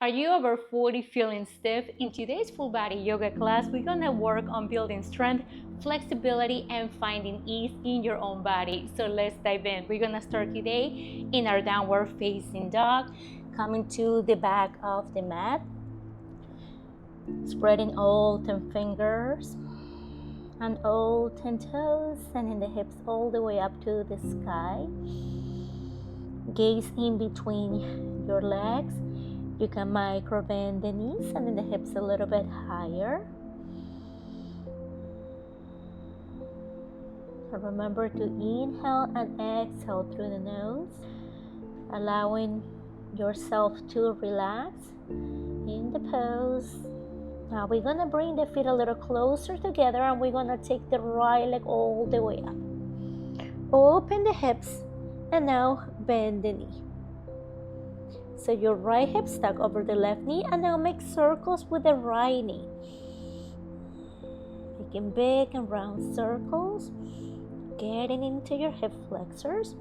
Are you over 40 feeling stiff? In today's full body yoga class, we're gonna work on building strength, flexibility, and finding ease in your own body. So let's dive in. We're gonna start today in our downward facing dog, coming to the back of the mat, spreading all 10 fingers and all 10 toes, sending the hips all the way up to the sky. Gaze in between your legs. You can micro bend the knees and then the hips a little bit higher. And remember to inhale and exhale through the nose, allowing yourself to relax in the pose. Now we're gonna bring the feet a little closer together and we're gonna take the right leg all the way up. Open the hips and now bend the knee. So your right hip stuck over the left knee and now make circles with the right knee. Making big and round circles, getting into your hip flexors.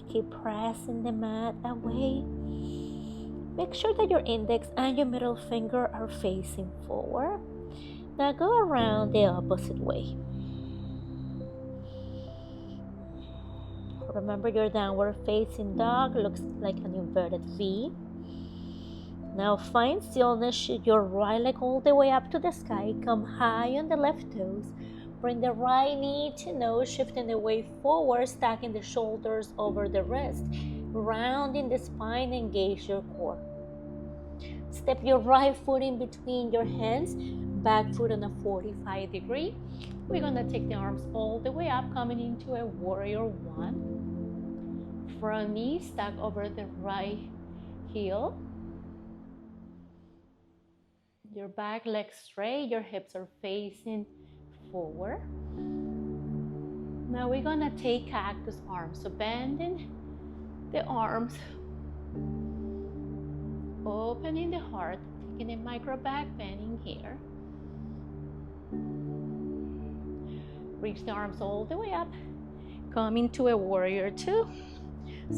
Keep pressing the mat away. Make sure that your index and your middle finger are facing forward. Now go around the opposite way. Remember your downward facing dog looks like an inverted V. Now find stillness, shoot your right leg all the way up to the sky, come high on the left toes, bring the right knee to nose, shifting the weight forward, stacking the shoulders over the wrist, rounding the spine, engage your core. Step your right foot in between your hands, back foot on a 45 degree. We're gonna take the arms all the way up, coming into a warrior one. Front knee stack over the right heel. Your back leg straight, your hips are facing forward. Now we're gonna take cactus arms. So bending the arms, opening the heart, taking a micro back bending here. Reach the arms all the way up, come into a warrior two.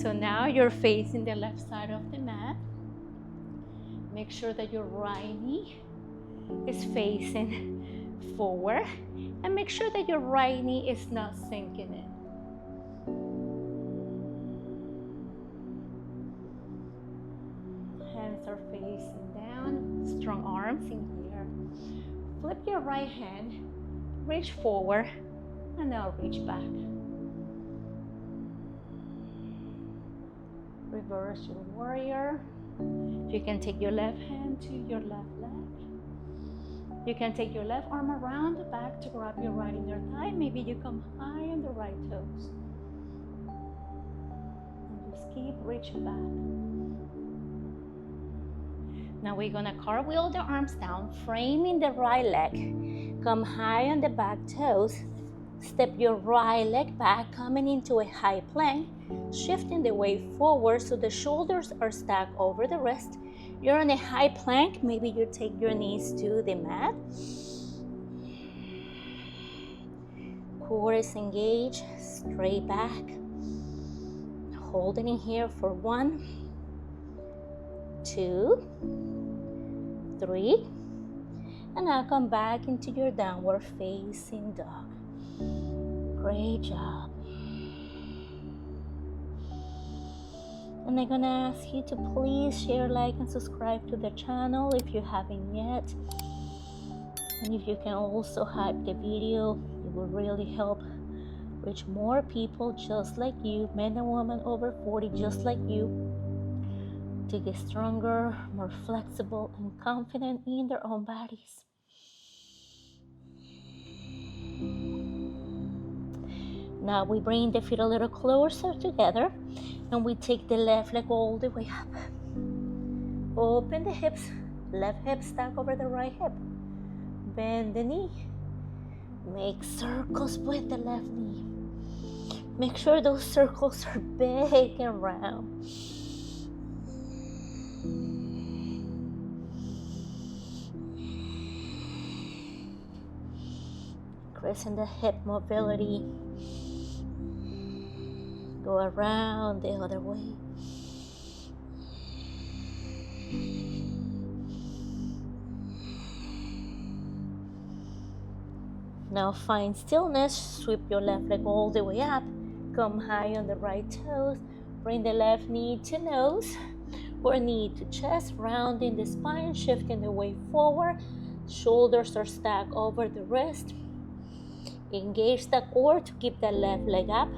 So now you're facing the left side of the mat. Make sure that your right knee is facing forward and make sure that your right knee is not sinking in. Hands are facing down, strong arms in here. Flip your right hand, reach forward, and now reach back. Reverse your warrior. You can take your left hand to your left leg. You can take your left arm around the back to grab your right inner thigh. Maybe you come high on the right toes. And just keep reaching back. Now we're gonna cartwheel the arms down, framing the right leg. Come high on the back toes. Step your right leg back, coming into a high plank, shifting the weight forward so the shoulders are stacked over the wrist. You're on a high plank, maybe you take your knees to the mat. Core is engaged, straight back. Holding in here for 1, 2, 3. And now come back into your downward facing dog. Great job. And I'm gonna ask you to please share, like, and subscribe to the channel if you haven't yet. And if you can also hype the video, it will really help reach more people just like you, men and women over 40 just like you, to get stronger, more flexible, and confident in their own bodies. Now we bring the feet a little closer together and we take the left leg all the way up. Open the hips, left hip stack over the right hip. Bend the knee. Make circles with the left knee. Make sure those circles are big and round. Increasing the hip mobility. Go around the other way. Now find stillness, sweep your left leg all the way up, come high on the right toes, bring the left knee to nose or knee to chest, rounding the spine, shifting the weight forward, shoulders are stacked over the wrist. Engage the core to keep the left leg up.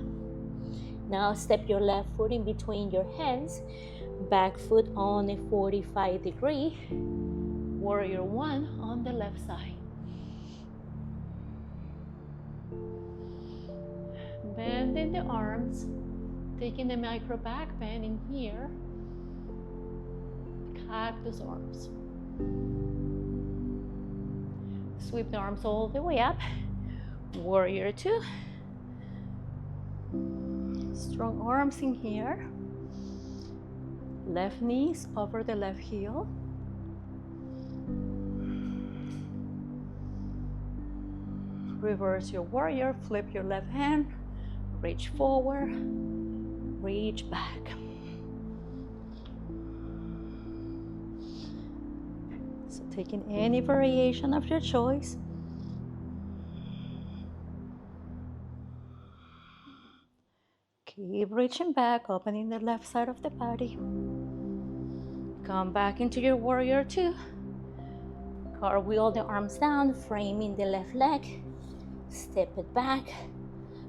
Now step your left foot in between your hands, back foot on a 45-degree, warrior one on the left side. Bending the arms, taking the micro back bend in here, cactus arms. Sweep the arms all the way up, warrior two. Strong arms in here. Left knees over the left heel. Reverse your warrior, flip your left hand, reach forward, reach back. So taking any variation of your choice. Keep reaching back, opening the left side of the body. Come back into your warrior two. Cartwheel the arms down, framing the left leg. Step it back,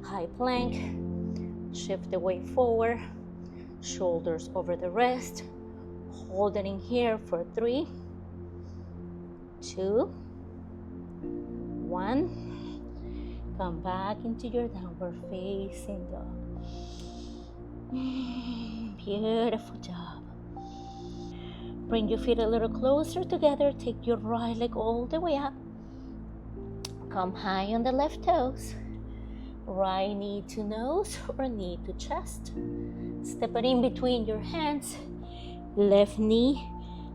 high plank. Shift the weight forward, shoulders over the wrist. Hold it in here for 3, 2, 1. Come back into your downward facing dog. Beautiful job. Bring your feet a little closer together. Take your right leg all the way up. Come high on the left toes. Right knee to nose or knee to chest. Step it in between your hands. Left knee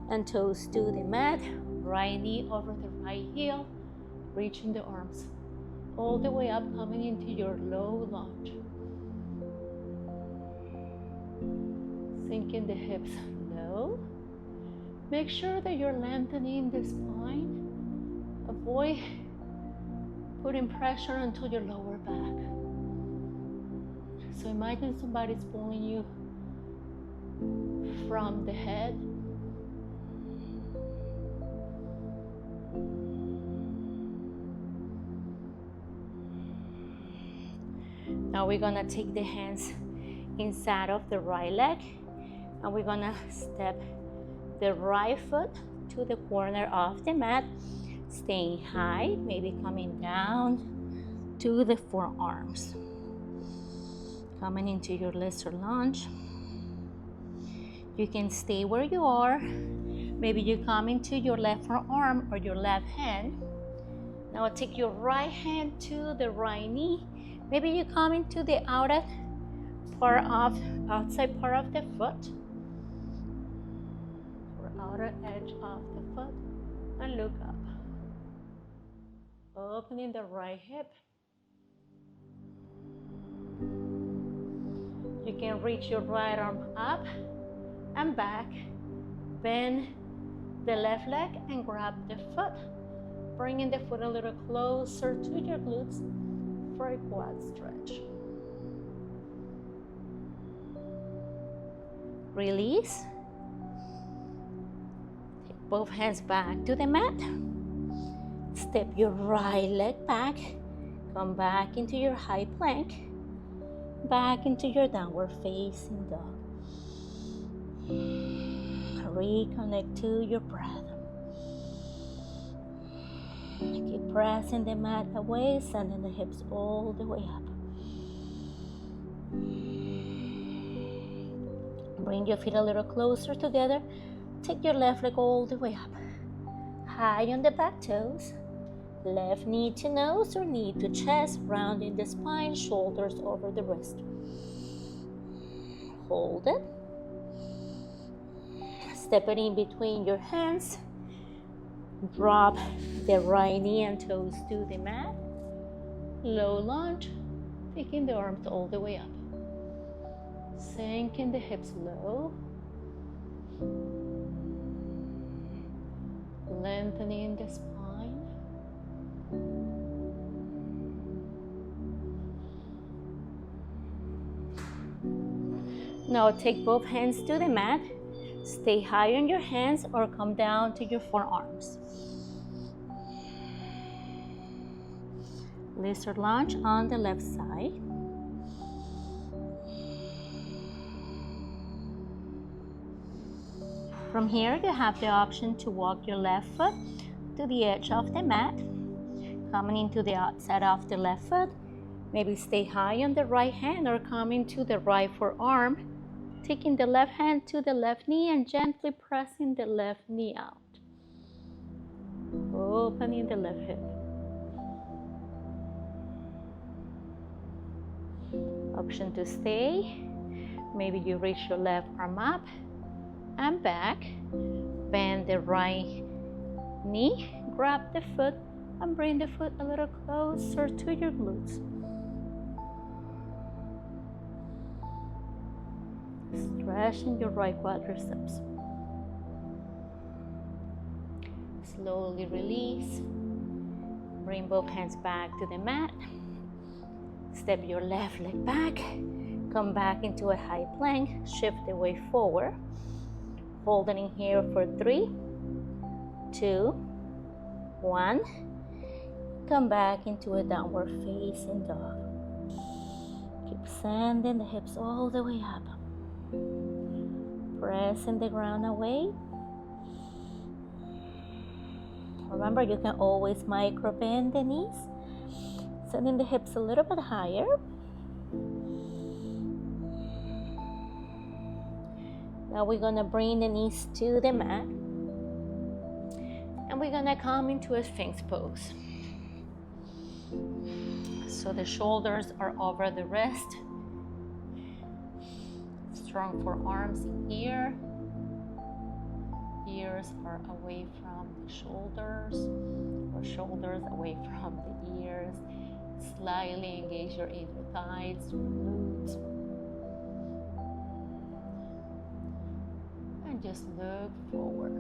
and toes to the mat. Right knee over the right heel. Reaching the arms all the way up, coming into your low lunge. Sinking the hips low. Make sure that you're lengthening the spine. Avoid putting pressure onto your lower back. So imagine somebody's pulling you from the head. Now we're gonna take the hands inside of the right leg and we're gonna step the right foot to the corner of the mat, staying high, maybe coming down to the forearms. Coming into your lesser lunge. You can stay where you are. Maybe you come into your left forearm or your left hand. Now take your right hand to the right knee. Maybe you come into the outside part of the foot. Outer edge of the foot and look up. Opening the right hip. You can reach your right arm up and back. Bend the left leg and grab the foot. Bringing the foot a little closer to your glutes for a quad stretch. Release. Both hands back to the mat. Step your right leg back. Come back into your high plank. Back into your downward facing dog. Reconnect to your breath. Keep pressing the mat away, sending the hips all the way up. Bring your feet a little closer together. Take your left leg all the way up. High on the back toes. Left knee to nose or knee to chest, rounding the spine, shoulders over the wrist. Hold it. Step it in between your hands. Drop the right knee and toes to the mat. Low lunge, taking the arms all the way up. Sinking the hips low. Lengthening the spine. Now take both hands to the mat. Stay high on your hands or come down to your forearms. Lizard lunge on the left side. From here, you have the option to walk your left foot to the edge of the mat, coming into the outside of the left foot. Maybe stay high on the right hand or come into the right forearm, taking the left hand to the left knee and gently pressing the left knee out. Opening the left hip. Option to stay. Maybe you reach your left arm up and back. Bend the right knee, grab the foot and bring the foot a little closer to your glutes. Stretching your right quadriceps. Slowly release. Bring both hands back to the mat. Step your left leg back. Come back into a high plank. Shift the weight forward. Holding in here for 3, 2, 1. Come back into a downward facing dog. Keep sending the hips all the way up. Pressing the ground away. Remember, you can always micro bend the knees. Sending the hips a little bit higher. Now we're gonna bring the knees to the mat. And we're gonna come into a Sphinx pose. So the shoulders are over the wrist. Strong forearms in here. Ears are away from the shoulders, or shoulders away from the ears. Slightly engage your inner thighs, your glutes. And just look forward.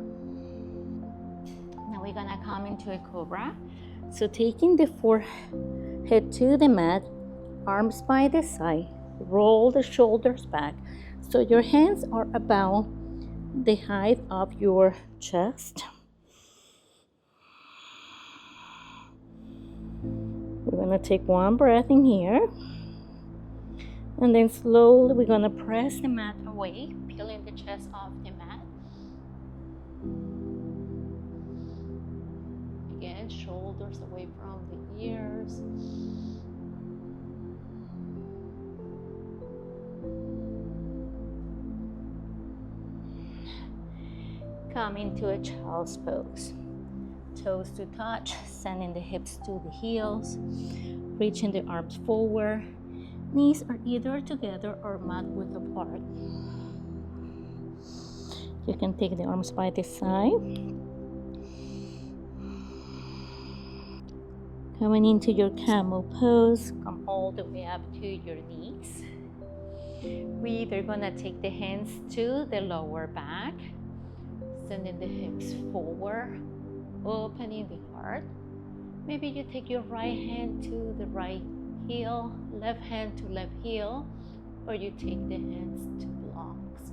Now we're gonna come into a Cobra. So taking the forehead to the mat, arms by the side, roll the shoulders back. So your hands are about the height of your chest. We're gonna take one breath in here. And then slowly we're gonna press the mat away, peeling the chest off the mat. Again, shoulders away from the ears. Come into a child's pose. Toes to touch, sending the hips to the heels, reaching the arms forward. Knees are either together or mat width apart. You can take the arms by the side. Coming into your camel pose, come all the way up to your knees. We're either gonna take the hands to the lower back, sending the hips forward, opening the heart. Maybe you take your right hand to the right heel, left hand to left heel, or you take the hands to blocks.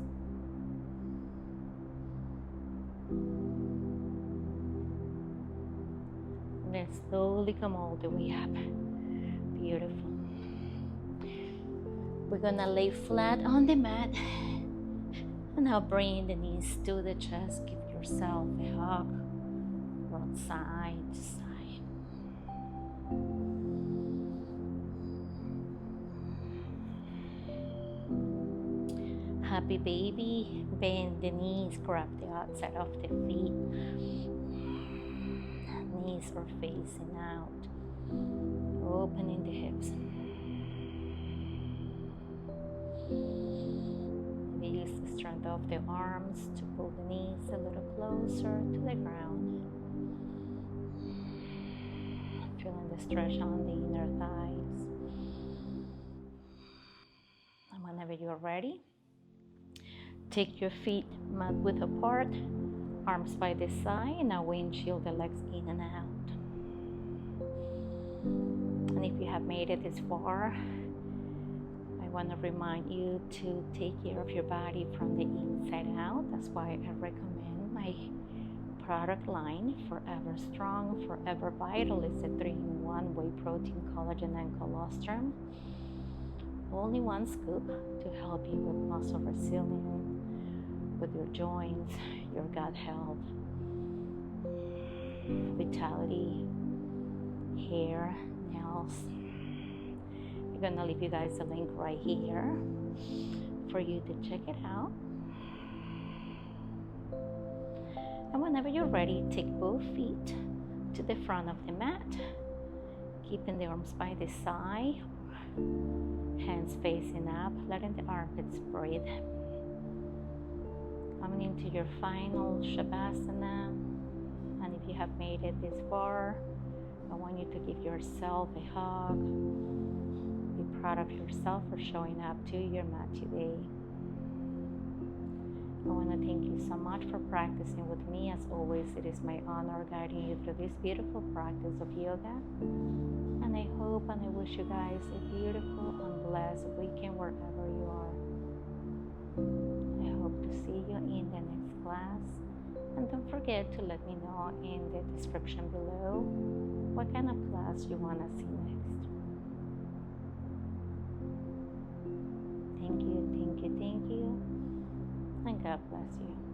And then slowly come all the way up. Beautiful. We're gonna lay flat on the mat. And now bring the knees to the chest. Give yourself a hug from side to side. Happy baby. Bend the knees. Grab the outside of the feet. Knees are facing out. Opening the hips. Use the strength of the arms to pull the knees a little closer to the ground. Feeling the stretch on the inner thighs. And whenever you're ready, take your feet mat width apart, arms by the side. Now windshield the legs in and out. And if you have made it this far, I I want to remind you to take care of your body from the inside out. That's why I recommend my product line, Forever Strong, Forever Vital. It's a 3-in-1 whey protein, collagen, and colostrum. Only one scoop to help you with muscle resilience, with your joints, your gut health, vitality, hair, nails. I'm gonna leave you guys a link right here for you to check it out. And whenever you're ready, take both feet to the front of the mat, keeping the arms by the side, hands facing up, letting the armpits breathe. Coming into your final Savasana. And if you have made it this far, I want you to give yourself a hug. Be proud of yourself for showing up to your mat today. I want to thank you so much for practicing with me. As always, it is my honor guiding you through this beautiful practice of yoga. And I hope and I wish you guys a beautiful and blessed weekend wherever you are. I hope to see you in the next class. And don't forget to let me know in the description below what kind of class you want to see next. Thank you, thank you, thank you. And God bless you.